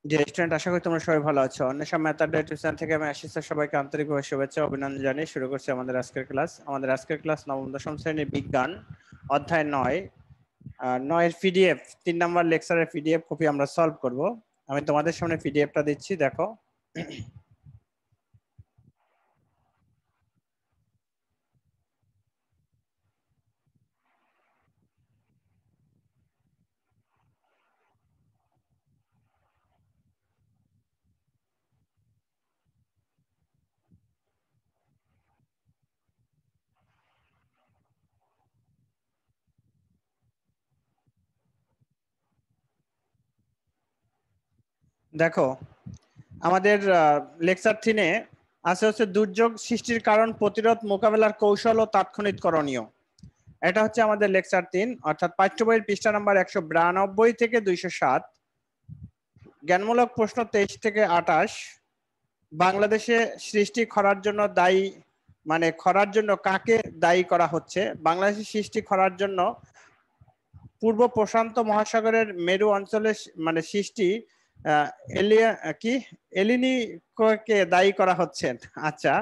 জি student, আশা করি তোমরা সবাই ভালো আছো। অন্বেষা ম্যাথড টিউশন থেকে আমি আশিস স্যার সবাইকে আন্তরিকভাবে শুভেচ্ছা অভিনন্দন জানিয়ে শুরু করছি আমাদের আজকের ক্লাস। আমাদের আজকের ক্লাস নবম দশম শ্রেণীর বিজ্ঞান অধ্যায় 9 9 এর পিডিএফ 3 নম্বর লেকচারের পিডিএফ কপি আমরা সলভ করব। আমি তোমাদের সামনে পিডিএফটা দিচ্ছি, দেখো। দেখো, আমাদের লেকচার 3-এ আছে হচ্ছে দুর্যোগ সৃষ্টির কারণ, প্রতিরোধ, মোকাবেলার কৌশল ও তাৎক্ষণিক করণীয়। এটা হচ্ছে আমাদের লেকচার 3, অর্থাৎ পাঠ্য বইয়ের পৃষ্ঠা নাম্বার 192 থেকে 207। জ্ঞানমূলক প্রশ্ন 23 থেকে 28। বাংলাদেশে সৃষ্টি খরার জন্য দায়ী, মানে খরার জন্য কাকে দায়ী করা হচ্ছে? বাংলাদেশের সৃষ্টি খরার জন্য পূর্ব প্রশান্ত মহাসাগরের মেরু অঞ্চলে মানে সৃষ্টি এলিয়া কি এলিনিকে দায়ী করা হচ্ছে। আচ্ছা,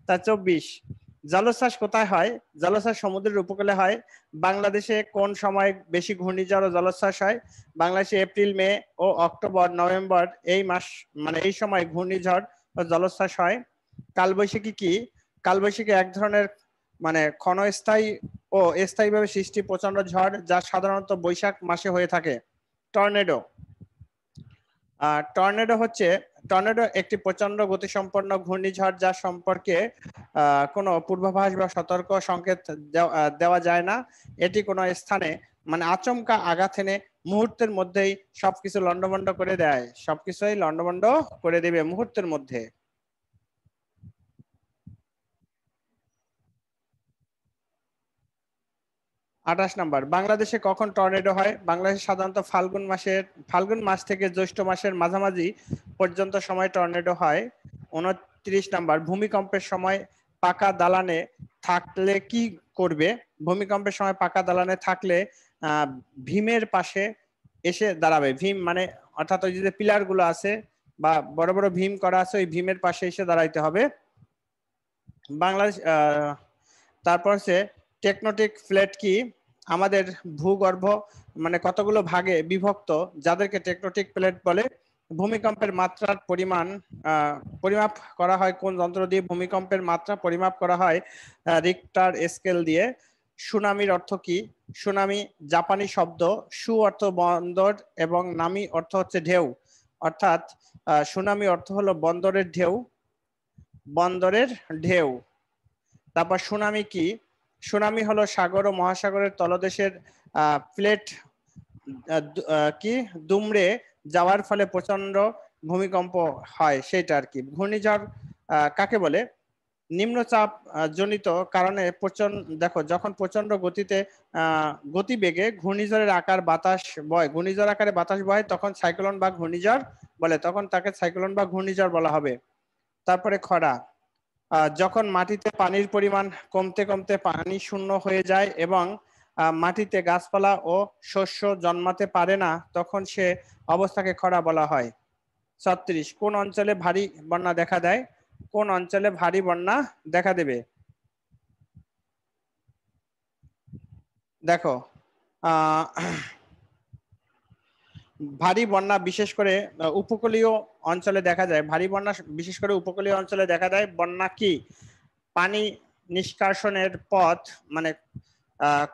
তা 24। জলোচ্ছ্বাস কোথায় হয়? জলোচ্ছ্বাস সমুদ্রের উপকূলে হয়। বাংলাদেশে কোন সময় বেশি ঘূর্ণিঝড় ও জলোচ্ছ্বাস হয়? বাংলাদেশে এপ্রিল, মে ও অক্টোবর, নভেম্বর এই মাস, মানে এই সময় ঘূর্ণিঝড় ও জলোচ্ছ্বাস হয়। কালবৈশাখী কি? কালবৈশাখী এক ধরনের মানে ক্ষণস্থায়ী ও স্থায়ীভাবে সৃষ্টি প্রচন্ড ঝড়, যা সাধারণত বৈশাখ মাসে হয়ে থাকে। টর্নেডো। টর্নেডো একটি প্রচন্ড গতিসম্পন্ন ঘূর্ণিঝড়, যা সম্পর্কে কোনো পূর্বাভাস বা সতর্ক সংকেত দেওয়া যায় না। এটি কোনো স্থানে মানে আচমকা আঘাত এনে মুহূর্তের মধ্যেই সবকিছু লন্ডভন্ড করে দেয়, সবকিছুই লন্ডভন্ড করে দেবে মুহূর্তের মধ্যে। 28 নাম্বার, বাংলাদেশে কখন টর্নেডো হয়? বাংলাদেশে সাধারণত ফাল্গুন মাস থেকে জ্যৈষ্ঠ মাসের মাঝামাঝি পর্যন্ত সময় টর্নেডো হয়। 29 নাম্বার, ভূমিকম্পের সময় পাকা দালানে থাকলে কি করবে? ভূমিকম্পের সময় পাকা দালানে থাকলে ভীমের পাশে এসে দাঁড়াবে। ভীম মানে অর্থাৎ ওই যে পিলার গুলো আছে বা বড় বড় ভীম করা আছে, ওই ভীমের পাশে এসে দাঁড়াইতে হবে। বাংলাদেশ তারপর হচ্ছে টেকটোনিক প্লেট কি? আমাদের ভূগর্ভ মানে কতগুলো ভাগে বিভক্ত, যাদেরকে টেকটোনিক প্লেট বলে। ভূমিকম্পের মাত্রার পরিমাপ করা হয় কোন যন্ত্র দিয়ে? ভূমিকম্পের মাত্রা পরিমাপ করা হয় রিক্টার স্কেল দিয়ে। সুনামির অর্থ কি? সুনামি জাপানি শব্দ, সু অর্থ বন্দর এবং নামি অর্থ হচ্ছে ঢেউ, অর্থাৎ সুনামি অর্থ হলো বন্দরের ঢেউ, বন্দরের ঢেউ। তারপর সুনামি কি? সুনামি হলো সাগর ও মহাসাগরের তলদেশের প্লেট কি দুমড়ে যাওয়ার ফলে প্রচন্ড ভূমিকম্প হয়, সেটা আর কি। ঘূর্ণিঝড় কাকে বলে? নিম্নচাপ জনিত কারণে দেখো, যখন প্রচন্ড গতিতে গতিবেগে ঘূর্ণিঝড়ের আকার বাতাস বয়, ঘূর্ণিঝড় আকারে বাতাস বয়, তখন সাইক্লোন বা ঘূর্ণিঝড় বলে, তখন তাকে সাইক্লোন বা ঘূর্ণিঝড় বলা হবে। তারপরে খরা, যখন মাটিতে পানির পরিমাণ কমতে কমতে পানি শূন্য হয়ে যায় এবং মাটিতে গাছপালা ও শস্য জন্মাতে পারে না, তখন সে অবস্থাকে খরা বলা হয়। 36, কোন অঞ্চলে ভারী বন্যা দেখা দেয়? কোন অঞ্চলে ভারী বন্যা দেখা দেবে? দেখো, ভারী বন্যা বিশেষ করে উপকূলীয় অঞ্চলে দেখা যায়। ভারী বন্যা বিশেষ করে উপকূলীয় অঞ্চলে দেখা যায়। বন্যা কি? পানি নিষ্কাশনের পথ মানে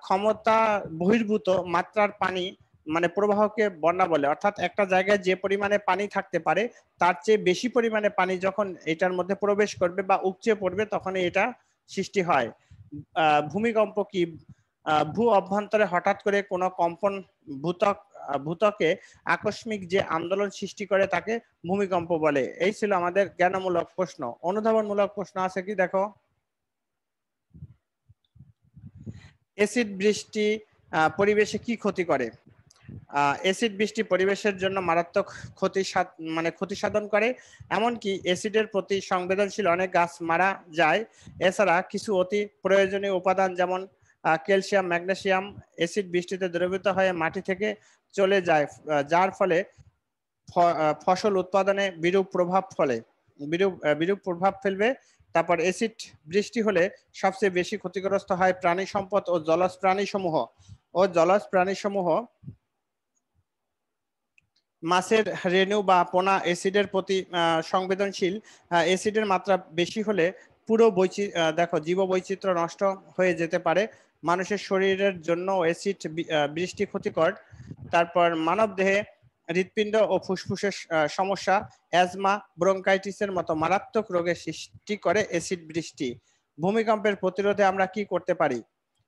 ক্ষমতা বহির্ভূত মাত্রার পানি মানে প্রবাহকে বন্যা বলে। অর্থাৎ একটা জায়গায় যে পরিমাণে পানি থাকতে পারে তার চেয়ে বেশি পরিমাণে পানি যখন এটার মধ্যে প্রবেশ করবে বা উপচে পড়বে, তখন এটা সৃষ্টি হয়। ভূমিকম্প কি? ভূ অভ্যন্তরে হঠাৎ করে কোনো কম্পন ভূত্বকে আকস্মিক যে আন্দোলন সৃষ্টি করে তাকে ভূমিকম্প বলে। এই ছিল আমাদের জ্ঞানমূলক প্রশ্ন। অনুধাবনমূলক প্রশ্ন আছে কি? দেখো, এসিড বৃষ্টি পরিবেশে কি ক্ষতি করে? এসিড বৃষ্টি পরিবেশের জন্য মারাত্মক ক্ষতি সাধন করে। এমনকি এসিডের প্রতি সংবেদনশীল অনেক গাছ মারা যায়। এছাড়া কিছু অতি প্রয়োজনীয় উপাদান যেমন ক্যালসিয়াম, ম্যাগনেসিয়াম এসিড বৃষ্টিতে দ্রবীভূত হয়ে মাটি থেকে চলে যায়, যার ফলে ফসল উৎপাদনে বিরূপ প্রভাব ফেলবে। তারপর অ্যাসিড বৃষ্টি হলে সবচেয়ে বেশি ক্ষতিগ্রস্ত হয় প্রাণী সম্পদ ও জলজ প্রাণীসমূহ। মাছের রেণু বা পোনা অ্যাসিডের প্রতি সংবেদনশীল। অ্যাসিডের মাত্রা বেশি হলে পুরো জীববৈচিত্র্য নষ্ট হয়ে যেতে পারে। মানুষের শরীরের জন্য অ্যাসিড বৃষ্টি ক্ষতিকর। তারপর মানবদেহে হৃৎপিণ্ড ও ফুসফুসের সমস্যা, অ্যাজমা, ব্রঙ্কাইটিসের মতো মারাত্মক রোগের সৃষ্টি করে অ্যাসিড বৃষ্টি। ভূমিকম্পের প্রতিরোধে আমরা কি করতে পারি?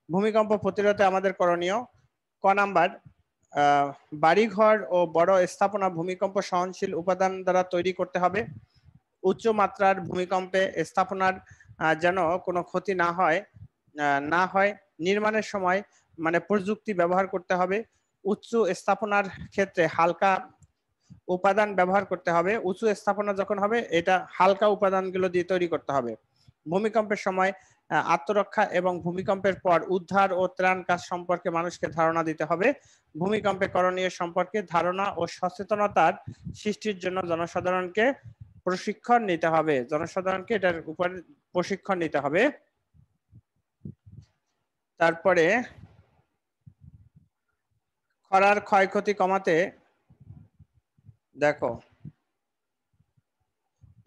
ভূমিকম্প প্রতিরোধে আমাদের করণীয়: ক নাম্বার, বাড়িঘর ও বড় স্থাপনা ভূমিকম্প সহনশীল উপাদান দ্বারা তৈরি করতে হবে। উচ্চ মাত্রার ভূমিকম্পে স্থাপনার যেন কোনো ক্ষতি না হয় নির্মাণের সময় প্রযুক্তি ব্যবহার করতে হবে। উচ্চ স্থাপনার ক্ষেত্রে হালকা উপাদান ব্যবহার করতে হবে। উঁচু স্থাপনা যখন হবে এটা হালকা উপাদানগুলো দিয়ে তৈরি করতে হবে। ভূমিকম্পের সময় আত্মরক্ষা এবং ভূমিকম্পের পর উদ্ধার ও ত্রাণ কাজ সম্পর্কে মানুষকে ধারণা দিতে হবে। ভূমিকম্পে করণীয় সম্পর্কে ধারণা ও সচেতনতার সৃষ্টির জন্য জনসাধারণকে এটার উপর প্রশিক্ষণ নিতে হবে। তারপরে খরার ক্ষয়ক্ষতি কমাতে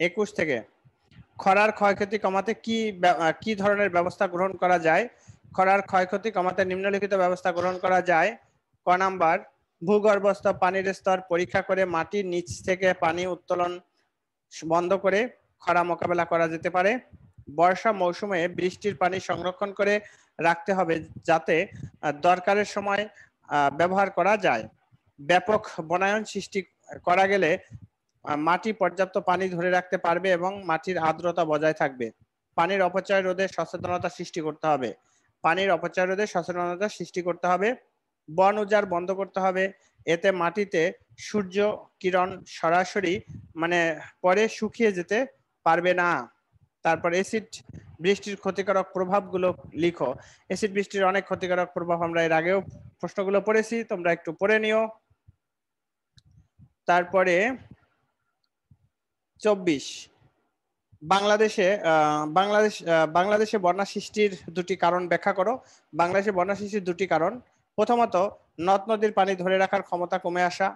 21 থেকে খরার ক্ষয়ক্ষতি কমাতে কি ধরনের ব্যবস্থা গ্রহণ করা যায়? খরার ক্ষয়ক্ষতি কমাতে নিম্নলিখিত ব্যবস্থা গ্রহণ করা যায়। ক নাম্বার, ভূগর্ভস্থ পানির স্তর পরীক্ষা করে মাটির নিচ থেকে পানি উত্তোলন বন্ধ করে খরা মোকাবেলা করা যেতে পারে। বর্ষা মৌসুমে বৃষ্টির পানি সংরক্ষণ করে রাখতে হবে যাতে দরকারের সময় ব্যবহার করা যায়। ব্যাপক বনায়ন সৃষ্টি করা গেলে মাটি পর্যাপ্ত পানি ধরে রাখতে পারবে এবং মাটির আর্দ্রতা বজায় থাকবে। পানির অপচয় রোধে সচেতনতা সৃষ্টি করতে হবে। বন উজাড় বন্ধ করতে হবে, এতে মাটিতে সূর্য কিরণ সরাসরি পরে শুকিয়ে যেতে পারবে না। তারপর অ্যাসিড বৃষ্টির ক্ষতিকারক প্রভাবগুলো লিখো। অ্যাসিড বৃষ্টির অনেক ক্ষতিকারক প্রভাব আমরা এর আগেও প্রশ্নগুলো পড়েছি, তোমরা একটু পড়ে নিও। তারপরে 24, বাংলাদেশে বন্যা সৃষ্টির দুটি কারণ ব্যাখ্যা করো। বাংলাদেশে বন্যা সৃষ্টির দুটি কারণ: প্রথমত, নদ নদীর পানি ধরে রাখার ক্ষমতা কমে আসা,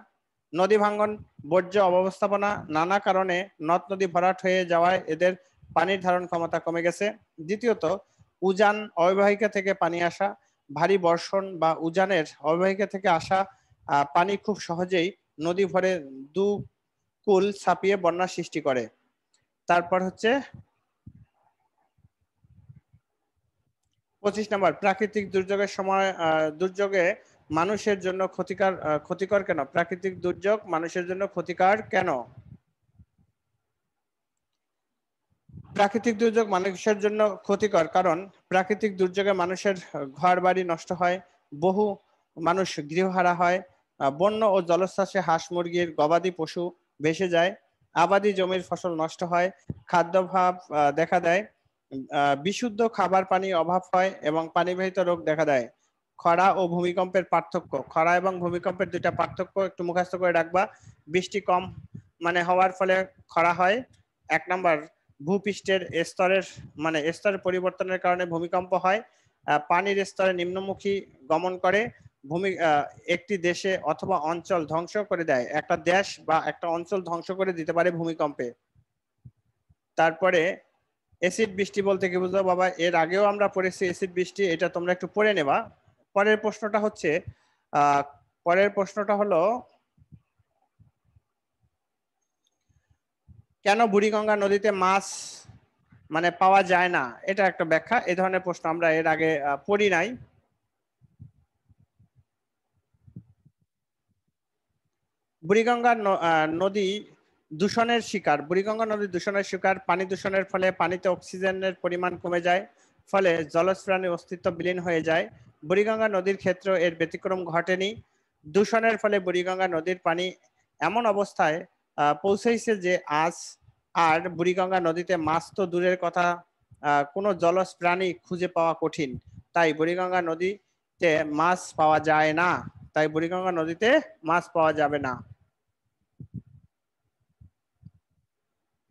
নদী ভাঙ্গন, বর্জ্য অব্যবস্থাপনা, নানা কারণে নদ নদী ভরাট হয়ে যাওয়ায় এদের পানির ধারণ ক্ষমতা কমে গেছে। দ্বিতীয়ত, উজান অববাহিকা থেকে পানি আসা, ভারী বর্ষণ বা উজানের অববাহিকা থেকে আসা পানি খুব সহজেই নদী ভরে দু কুল ছাপিয়ে বন্যা সৃষ্টি করে। তারপর হচ্ছে 25 নম্বর, প্রাকৃতিক দুর্যোগে মানুষের জন্য ক্ষতিকর কেন? প্রাকৃতিক দুর্যোগ মানুষের জন্য ক্ষতিকর কেন? প্রাকৃতিক দুর্যোগ মানুষের জন্য ক্ষতিকর কারণ প্রাকৃতিক দুর্যোগে মানুষের ঘর বাড়ি নষ্ট হয়, বহু মানুষ গৃহহারা হয়, বন্য ও জলোচ্ছ্বাসে হাঁস মুরগির গবাদি পশু ভেসে যায়, আবাদি জমির ফসল নষ্ট হয়, খাদ্যাভাব দেখা দেয়, বিশুদ্ধ খাবার পানির অভাব হয় এবং পানিবাহিত রোগ দেখা দেয়। খরা ও ভূমিকম্পের পার্থক্য। খরা এবং ভূমিকম্পের দুইটা পার্থক্য একটু মুখস্থ করে রাখবা। বৃষ্টি কম হওয়ার ফলে খরা হয়। 1 নম্বর, ভূপৃষ্ঠের স্তরের পরিবর্তনের কারণে ভূমিকম্প হয়। পানির স্তরে নিম্নমুখী গমন করে। একটি দেশে অথবা অঞ্চল ধ্বংস করে দেয়। একটা দেশ বা একটা অঞ্চল ধ্বংস করে দিতে পারে ভূমিকম্পে। তারপরে অ্যাসিড বৃষ্টি বলতে কি বুঝো বাবা? এর আগেও আমরা পড়েছি অ্যাসিড বৃষ্টি, এটা তোমরা একটু পড়ে নেবা। পরের প্রশ্নটা হলো কেন বুড়িগঙ্গা নদীতে মাছ পাওয়া যায় না? এটা একটা ব্যাখ্যা। এই ধরনের প্রশ্ন আমরা এর আগে পড়ি নাই। বুড়িগঙ্গা নদী দূষণের শিকার। পানি দূষণের ফলে পানিতে অক্সিজেনের পরিমাণ কমে যায়, ফলে জলজ প্রাণীর অস্তিত্ব বিলীন হয়ে যায়। বুড়িগঙ্গা নদীর ক্ষেত্রে এর ব্যতিক্রম ঘটেনি। দূষণের ফলে বুড়িগঙ্গা নদীর পানি এমন অবস্থায় পৌঁছেছে যে আজ আর বুড়িগঙ্গা নদীতে মাছ তো দূরের কথা, কোনো জলজ প্রাণী খুঁজে পাওয়া কঠিন। তাই বুড়িগঙ্গা নদীতে মাছ পাওয়া যায় না। বুড়িগঙ্গা নদীতে মাছ পাওয়া যাবে না।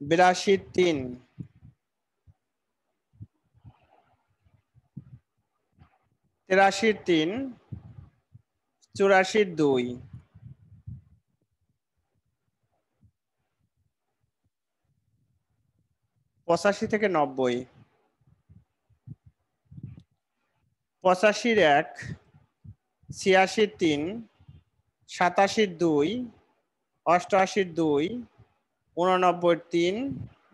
82 3, 83 3, 84 2, 85 থেকে 90, 85 1, 86 3, 87 2, 88 2, 89 3,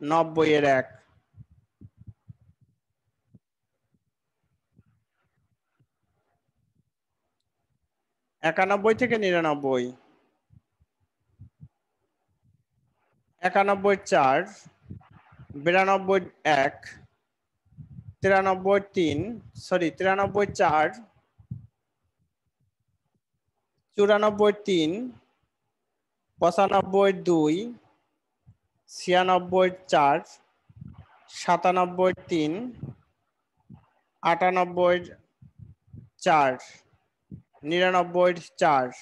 90 এর 1, 91 থেকে 99, 91 4, 92 1, 93 3, সরি 93 4, 94 3, 95 2, 96 4, 97 3, 98 4, 99 4,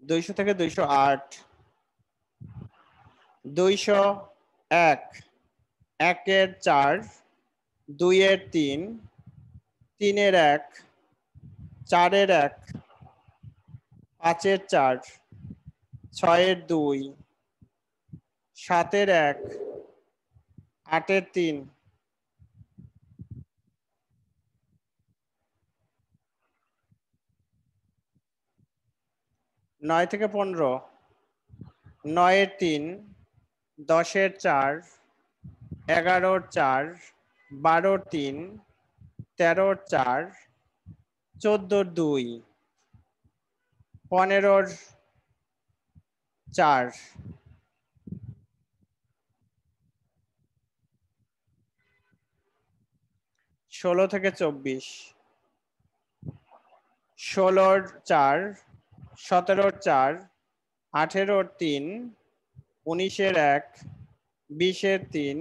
200 থেকে 208, 201, 1 এর 4, 2 এর 3, 3 এর 1, 4 এর 1, 5 এর 4, 6 এর 2, 7 এর 1, 8 এর 3, 9 থেকে 15, 9 এর 3, 10 এর 4, 11 এর 4, 12 এর 3, 13 এর 4, 14 এর 2, 15 এর 4, 16 থেকে 24, 16 এর 4, 17 এর 4, 18 এর 3, 19 এর 1, 20 এর 3,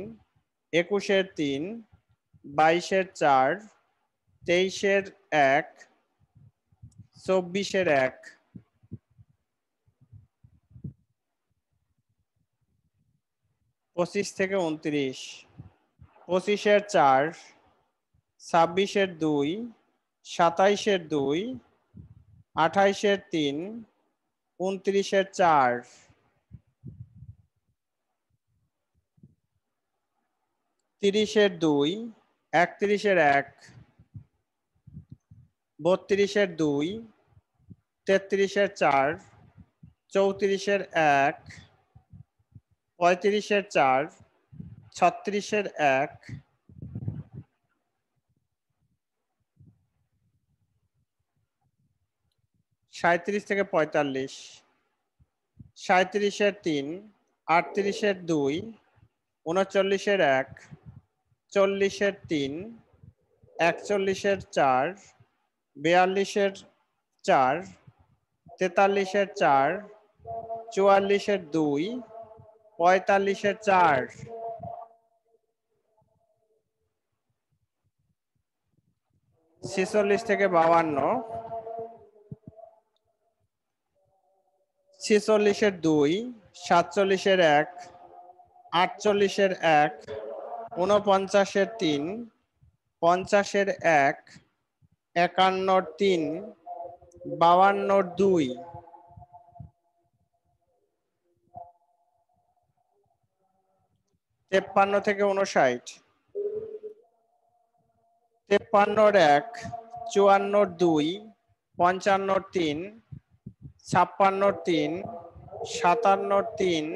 21 এর 3, 22 এর 4, 23 এর 1, 24 এর 1, 25 থেকে 29, 25 এর 4, 26 এর 2, 27 এর 2, 28 এর 3, 29 এর 4, 30 এর 2, 31 এর 1, 32 এর 2, 33 এর 4, 34 এর 1, 35 এর 4, 36 এর 1, 37 থেকে 45, 37 এর 3, 38 এর 2, 39 এর 1, 40 এর 3, 41 এর 4, 42 এর 4, 43 এর 4, 44 এর 2, 45 এর 4, 46 থেকে 52, 46 এর 2, 47 এর 1, 48 এর 1, 49 এর 3, 50 এর 1, 51 এর 3, 52 এর 2, 53 থেকে 59, 53 এর 1, 54 এর 2, 55 এর 3, 56 এর 3, 57 এর 3,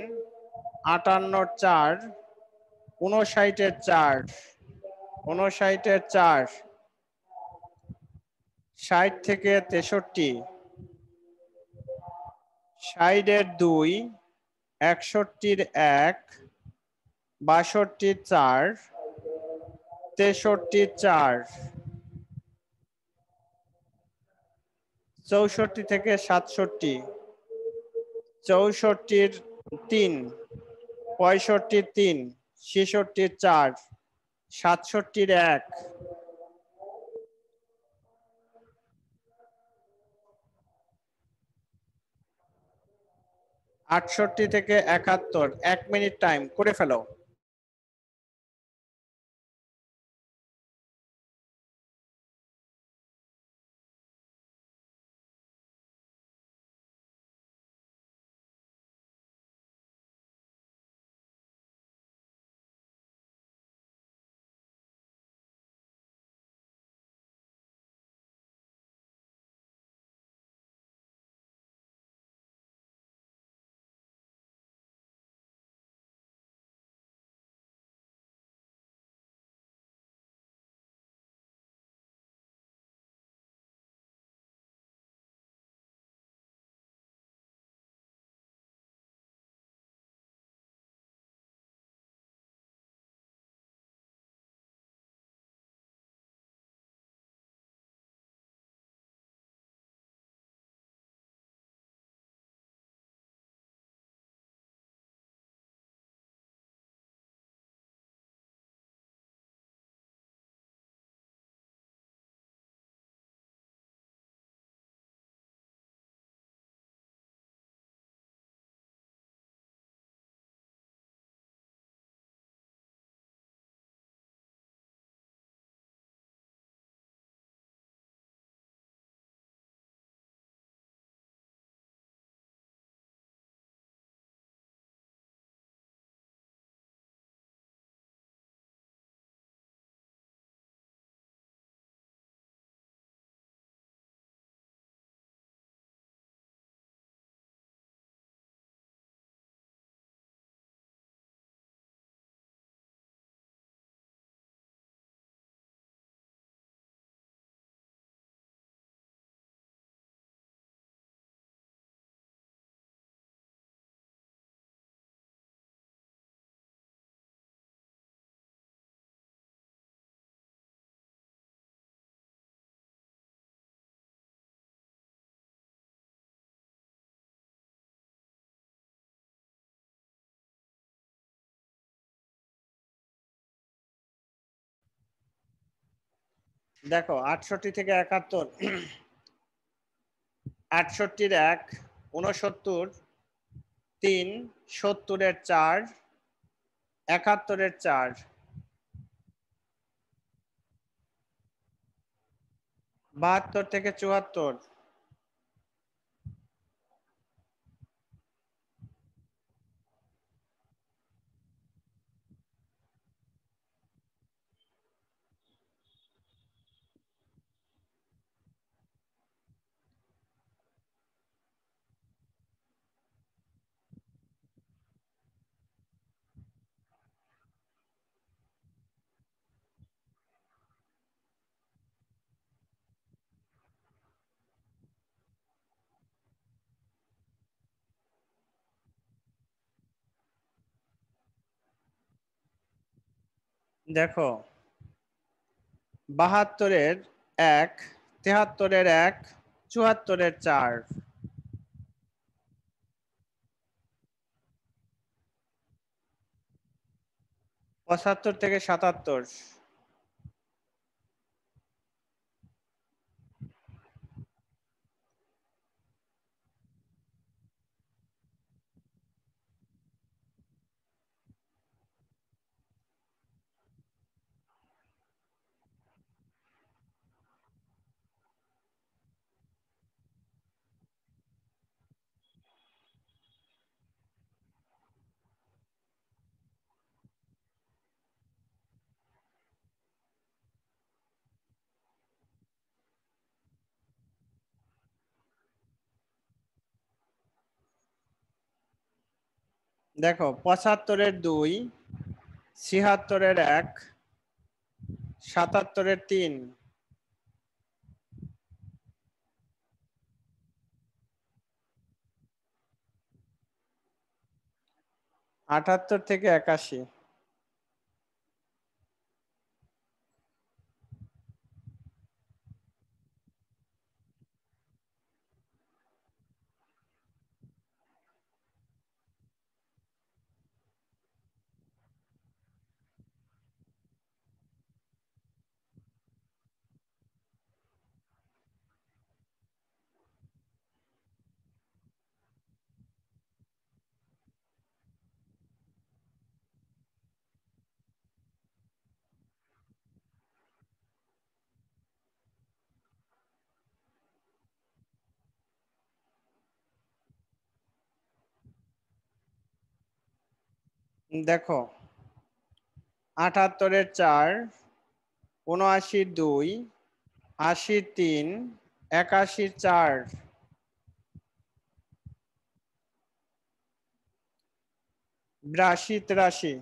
58 এর 4, 59 এর 4, 59 এর 4, 60 থেকে 63, 60 এর 2, 61 এর 1, 62 এর 4, 63 এর 4, 64 থেকে 67, 64 এর 3, 65 এর 3, 66 এর 4, 67 এর 1, 68 থেকে 71, 1 মিনিট টাইম, করে ফেলো। দেখো 68 থেকে 71, 68-এর 1, 69, 3, 70-এর 4, 71-এর 4, 72 থেকে 74, দেখো 72-এর 1, 73-এর 1, 74-এর 4, 75 থেকে 77, দেখো 75-এর 2, 76-এর 1, 77-এর 3, 78 থেকে 81, দেখো 78-এর 4, 79-র 2, 80-র 3, 81-র 4, 82, 83।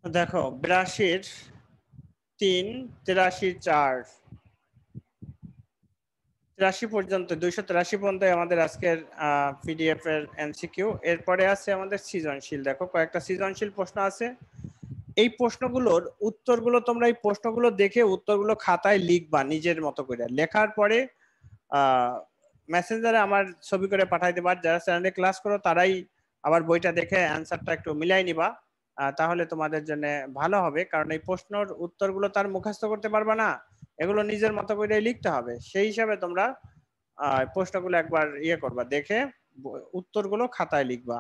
দেখো 82-র 3, 83-র 4, 83 পর্যন্ত, 283 পর্যন্ত আমাদের আজকের পিডিএফ এর এমসিকিউ। এরপরে আছে আমাদের সৃজনশীল। দেখো কয়েকটা সৃজনশীল প্রশ্ন আছে। এই প্রশ্নগুলোর উত্তরগুলো তোমরা এই প্রশ্নগুলো দেখে উত্তরগুলো খাতায় লিখবা নিজের মতো করে। লেখার পরে মেসেঞ্জারে আমার ছবি করে পাঠাই দেবা। যারা চ্যানেলে ক্লাস করো তারাই আবার বইটা দেখে অ্যান্সারটা একটু মিলাই নিবা, তাহলে তোমাদের জন্য ভালো হবে। কারণ এই প্রশ্নের উত্তরগুলো তার মুখস্থ করতে পারবা না, এগুলো নিজের মতো করে লিখতে হবে। সেই হিসাবে তোমরা প্রশ্নগুলো একবার করবা, দেখে উত্তরগুলো খাতায় লিখবা।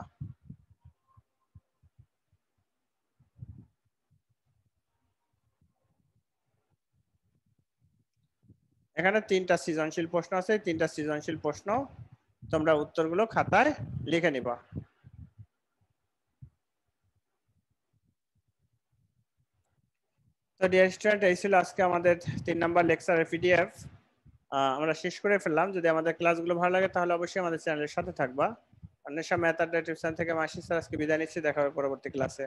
এখানে 3টা সৃজনশীল প্রশ্ন আছে, 3টা সৃজনশীল প্রশ্ন তোমরা উত্তরগুলো খাতায় লিখে নিবা। তো ডিয়ার স্টুডেন্ট, এই ছিল আজকে আমাদের 3 নাম্বার লেকচারের পিডিএফ। আমরা শেষ করে ফেললাম। যদি আমাদের ক্লাসগুলো ভালো লাগে তাহলে অবশ্যই আমাদের চ্যানেলের সাথে থাকবা। অন্বেষা ম্যাথ আড্ডা টিউশন থেকে মাসি স্যার আজকে বিদায় নিচ্ছি। দেখা হবে পরবর্তী ক্লাসে।